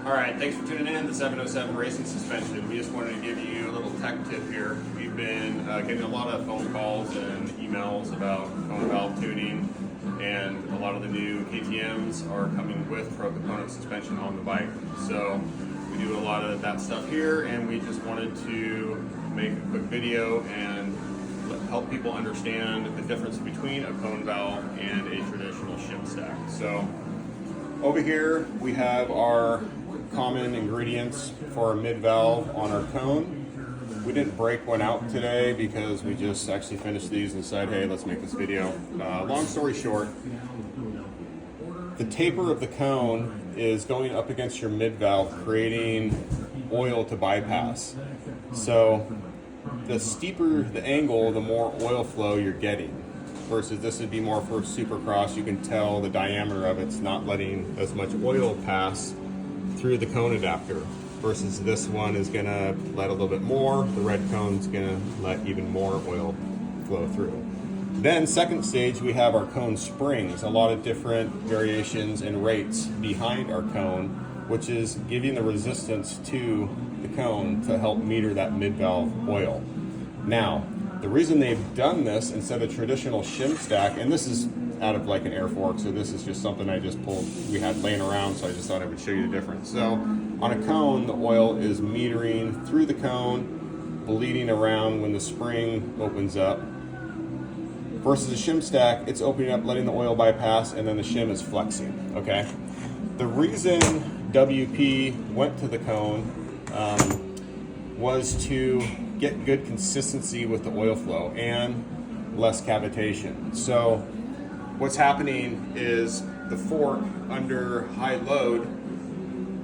All right, thanks for tuning in to 707 Racing Suspension. We just wanted to give you a little tech tip here. We've been getting a lot of phone calls and emails about cone valve tuning, and a lot of the new KTMs are coming with pro component suspension on the bike. So we do a lot of that stuff here, and we just wanted to make a quick video and help people understand the difference between a cone valve and a traditional shim stack. So over here we have our common ingredients for a mid valve on our cone. We didn't break one out today because we just actually finished these and said, hey, let's make this video. Long story short, the taper of the cone is going up against your mid valve, creating oil to bypass. So the steeper the angle, the more oil flow you're getting. Versus this would be more for Supercross. You can tell the diameter of it's not letting as much oil pass through the cone adapter. Versus this one is gonna let a little bit more. The red cone's gonna let even more oil flow through. Then second stage, we have our cone springs, a lot of different variations and rates behind our cone, which is giving the resistance to the cone to help meter that mid-valve oil. Now, the reason they've done this instead of traditional shim stack, and this is out of like an air fork, so this is just something I just pulled, we had laying around, so I just thought I would show you the difference. So on a cone, the oil is metering through the cone, bleeding around when the spring opens up. Versus a shim stack, it's opening up, letting the oil bypass, and then the shim is flexing, okay? The reason WP went to the cone was to get good consistency with the oil flow and less cavitation. So what's happening is the fork under high load,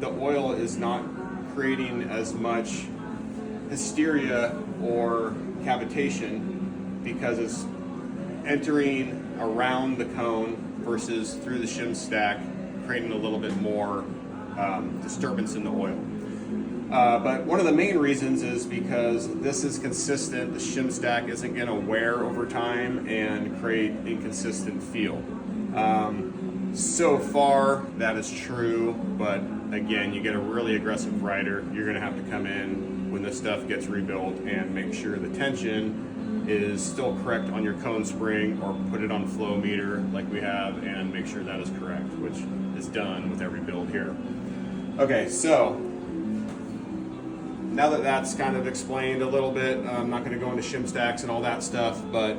the oil is not creating as much hysteria or cavitation because it's entering around the cone versus through the shim stack, creating a little bit more disturbance in the oil. But one of the main reasons is because this is consistent. The shim stack isn't going to wear over time and create inconsistent feel. So far, that is true, but again, you get a really aggressive rider, you're going to have to come in when this stuff gets rebuilt and make sure the tension is still correct on your cone spring, or put it on flow meter like we have and make sure that is correct, which is done with every build here. Okay, so now that that's kind of explained a little bit, I'm not going to go into shim stacks and all that stuff, but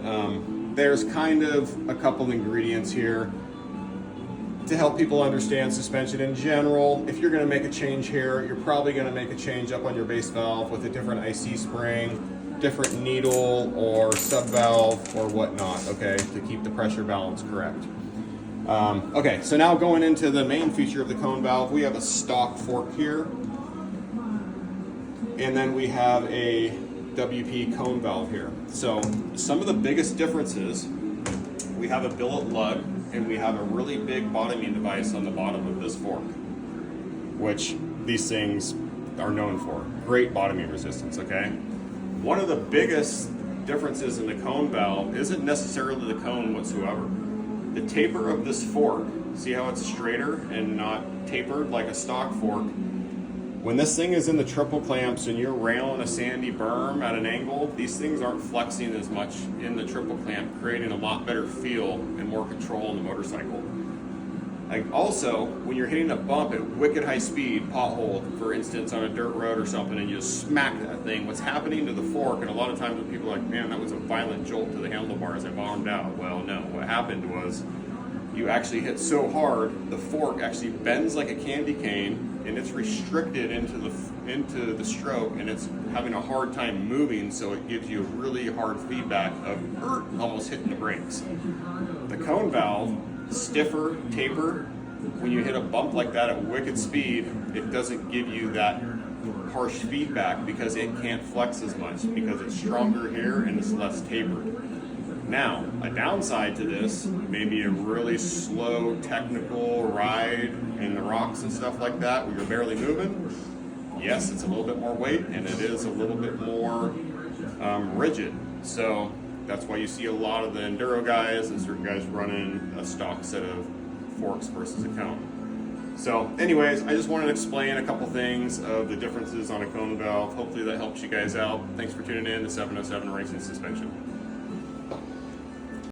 there's kind of a couple ingredients here to help people understand suspension in general. If you're going to make a change here, you're probably going to make a change up on your base valve with a different IC spring, different needle or sub valve or whatnot, okay, to keep the pressure balance correct. Okay, so now going into the main feature of the cone valve, we have a stock fork here, and then we have a WP cone valve here. So some of the biggest differences, we have a billet lug and we have a really big bottoming device on the bottom of this fork, which these things are known for. Great bottoming resistance, okay? One of the biggest differences in the cone valve isn't necessarily the cone whatsoever. The taper of this fork, see how it's straighter and not tapered like a stock fork? When this thing is in the triple clamps and you're railing a sandy berm at an angle, these things aren't flexing as much in the triple clamp, creating a lot better feel and more control in the motorcycle. Like also, when you're hitting a bump at wicked high speed, pothole, for instance, on a dirt road or something, and you just smack that thing, what's happening to the fork, and a lot of times when people are like, man, that was a violent jolt to the handlebars, I bottomed out. Well, no, what happened was you actually hit so hard, the fork actually bends like a candy cane, and it's restricted into the stroke, and it's having a hard time moving, so it gives you a really hard feedback of almost hitting the brakes. The cone valve, stiffer, taper, when you hit a bump like that at wicked speed, it doesn't give you that harsh feedback because it can't flex as much because it's stronger here and it's less tapered. Now, a downside to this may be a really slow technical ride in the rocks and stuff like that where you're barely moving. Yes, it's a little bit more weight and it is a little bit more rigid. So that's why you see a lot of the enduro guys and certain guys running a stock set of forks versus a cone. So anyways, I just wanted to explain a couple things of the differences on a cone valve. Hopefully that helps you guys out. Thanks for tuning in to 707 Racing Suspension.